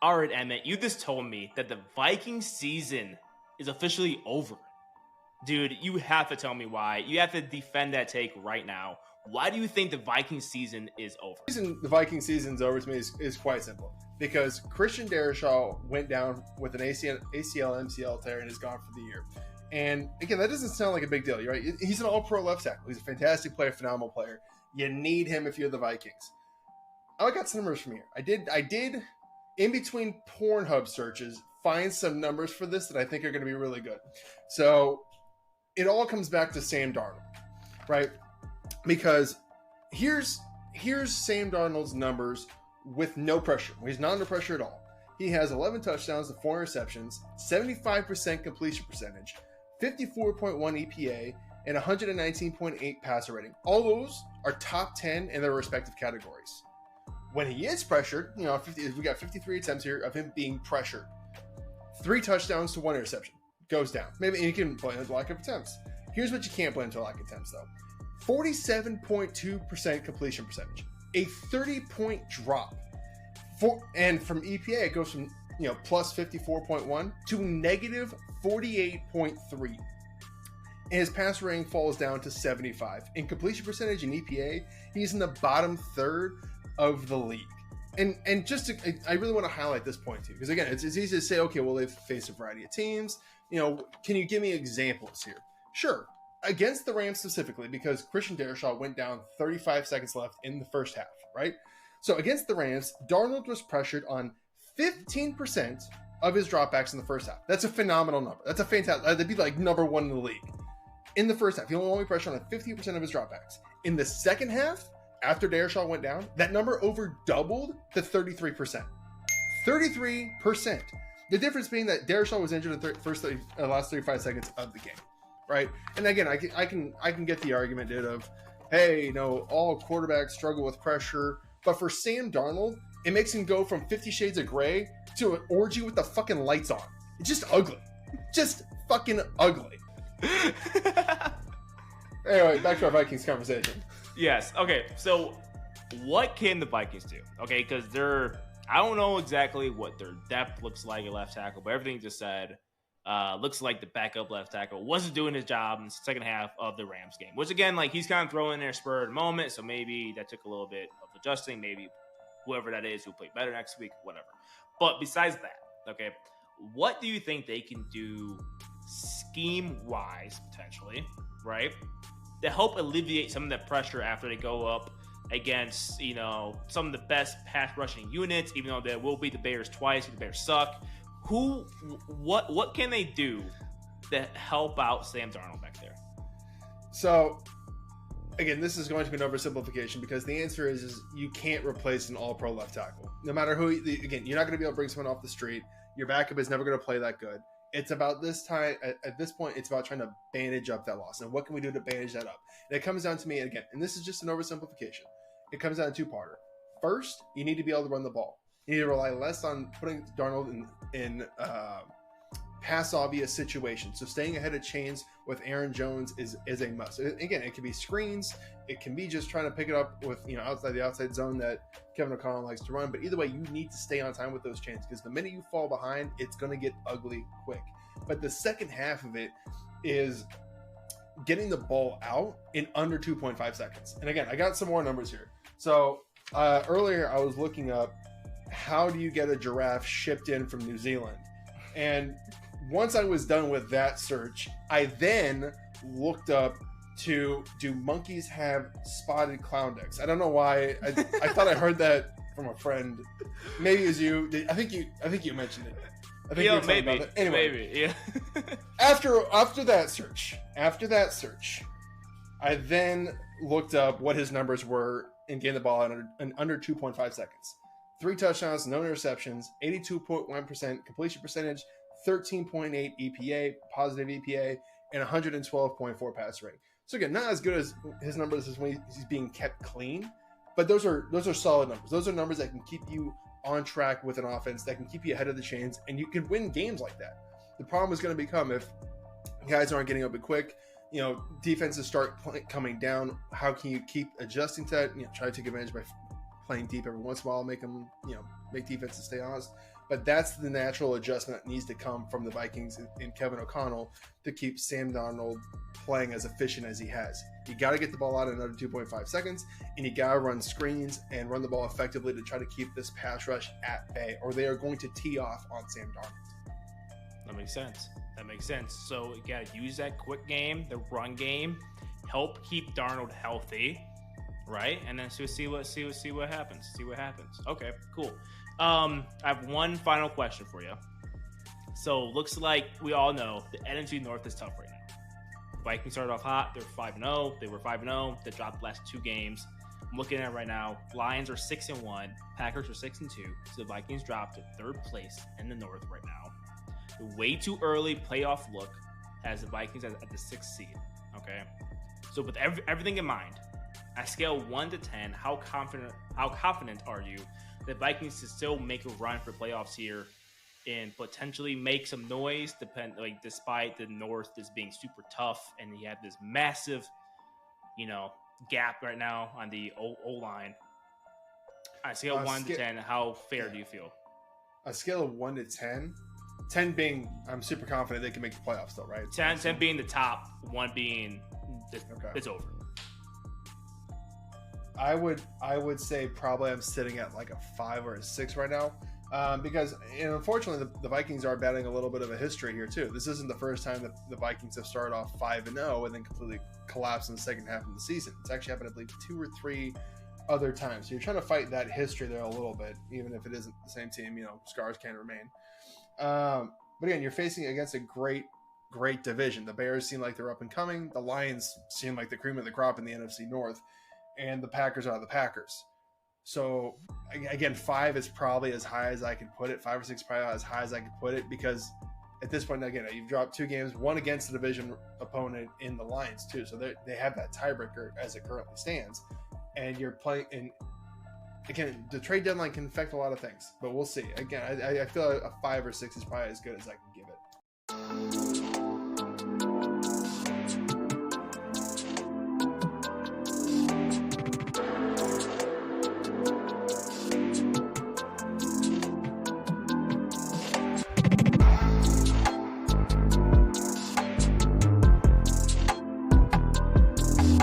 All right, Emmett, you just told me that the Vikings season is officially over. Dude, you have to tell me why. You have to defend that take right now. Why do you think the Vikings season is over? The reason the Viking season's over to me is quite simple. Because Christian Darrisaw went down with an ACL MCL tear and is gone for the year. And again, that doesn't sound like a big deal, right? He's an all-pro left tackle. He's a fantastic player, phenomenal player. You need him if you're the Vikings. I got some numbers from here. I did in between Pornhub searches, find some numbers for this that I think are going to be really good. So it all comes back to Sam Darnold, right? Because here's Sam Darnold's numbers with no pressure. He's not under pressure at all. He has 11 touchdowns to 4 interceptions, 75% completion percentage, 54.1 EPA, and 119.8 passer rating. All those are top 10 in their respective categories. When he is pressured, we got 53 attempts here of him being pressured. 3 touchdowns to 1 interception. Goes down. Maybe you can blame it to lack of attempts. Here's what you can't blame to lack of attempts, though. 47.2% completion percentage. A 30-point drop. And from EPA, it goes from plus 54.1 to negative 48.3. And his pass rating falls down to 75. In completion percentage and EPA, he's in the bottom third of the league. And I really want to highlight this point too, because again, it's easy to say, okay, well, they've faced a variety of teams. Can you give me examples here? Sure. Against the Rams specifically, because Christian Darrisaw went down 35 seconds left in the first half, right? So against the Rams, Darnold was pressured on 15% of his dropbacks in the first half. That's a phenomenal number. That's a fantastic. That'd be like number 1 in the league. In the first half, he only pressured on 15% of his dropbacks. In the second half, after Darrisaw went down, that number over doubled to 33%. 33%. The difference being that Darrisaw was injured in the last 35 seconds of the game, right? And again, I can get the argument, dude, of, hey, all quarterbacks struggle with pressure, but for Sam Darnold, it makes him go from 50 Shades of Grey to an orgy with the fucking lights on. It's just ugly. Just fucking ugly. Anyway, back to our Vikings conversation. Yes. Okay. So, what can the Vikings do? Okay, because I don't know exactly what their depth looks like at left tackle, but everything you just said looks like the backup left tackle wasn't doing his job in the second half of the Rams game. Which again, like he's kind of throwing in there spur of the moment, so maybe that took a little bit of adjusting. Maybe whoever that is will play better next week, whatever. But besides that, okay, what do you think they can do scheme-wise, potentially, right, to help alleviate some of that pressure after they go up against, some of the best pass rushing units, even though they will beat the Bears twice, the Bears suck. What can they do to help out Sam Darnold back there? So, again, this is going to be an oversimplification because the answer is you can't replace an all-pro left tackle. No matter who, again, you're not going to be able to bring someone off the street. Your backup is never going to play that good. It's about this time, at this point, it's about trying to bandage up that loss. And what can we do to bandage that up? And it comes down to me, again, and this is just an oversimplification. It comes down to 2-parter. First, you need to be able to run the ball. You need to rely less on putting Darnold in pass-obvious situations. So staying ahead of chains with Aaron Jones is a must. Again, it can be screens. It can be just trying to pick it up with, outside the outside zone that Kevin O'Connell likes to run. But either way, you need to stay on time with those chains because the minute you fall behind, it's going to get ugly quick. But the second half of it is getting the ball out in under 2.5 seconds. And again, I got some more numbers here. So earlier I was looking up how do you get a giraffe shipped in from New Zealand? And once I was done with that search, I then looked up do monkeys have spotted clown necks? I don't know why. I thought I heard that from a friend. Maybe it was you. I think you mentioned it. I think you were talking about it. Anyway, maybe, yeah. after that search, I then looked up what his numbers were in getting the ball in under 2.5 seconds. 3 touchdowns, no interceptions, 82.1% completion percentage, 13.8 EPA, positive EPA, and 112.4 pass rating. So again, not as good as his numbers as when he's being kept clean, but those are solid numbers. Those are numbers that can keep you on track with an offense, that can keep you ahead of the chains, and you can win games like that. The problem is going to become if guys aren't getting open quick, defenses start coming down. How can you keep adjusting to that? Try to take advantage by playing deep every once in a while, make them, make defenses stay honest. but that's the natural adjustment that needs to come from the Vikings and Kevin O'Connell to keep Sam Darnold playing as efficient as he has. You got to get the ball out in another 2.5 seconds, and you got to run screens and run the ball effectively to try to keep this pass rush at bay, or they are going to tee off on Sam Darnold. That makes sense. That makes sense. So you got to use that quick game, the run game, help keep Darnold healthy, right? And then see what happens. See what happens. Okay, cool. I have one final question for you. So looks like we all know the NFC North is tough right now. Vikings started off hot. They're 5-0. They were 5-0. They dropped the last 2 games. I'm looking at it right now. Lions are 6-1. Packers are 6-2. So the Vikings dropped to 3rd place in the North right now. The way too early playoff look has the Vikings at the 6th seed. Okay. So with everything in mind, at scale 1 to 10, how confident are you that Vikings can still make a run for playoffs here and potentially make some noise, despite the North is being super tough and you have this massive, gap right now on the O-line. On a scale 1 to 10, how fair do you feel? A scale of 1 to 10, 10 being I'm super confident they can make the playoffs though, right? 10 being the top, 1 being it's over. I would say probably I'm sitting at like a 5 or a 6 right now. Because unfortunately the Vikings are batting a little bit of a history here too. This isn't the first time that the Vikings have started off 5-0 and then completely collapsed in the second half of the season. It's actually happened, I believe, 2 or 3 other times. So you're trying to fight that history there a little bit, even if it isn't the same team. Scars can remain. But again, you're facing against a great division. The Bears seem like they're up and coming. The Lions seem like the cream of the crop in the NFC North, and the Packers are the Packers. So again, 5 is probably as high as I can put it. 5 or 6 probably as high as I can put it, because at this point, again, you've dropped 2 games, 1 against the division opponent in the Lions too. So they have that tiebreaker as it currently stands, and you're playing. And again, the trade deadline can affect a lot of things, but we'll see. Again, I feel like a 5 or 6 is probably as good as I can give it.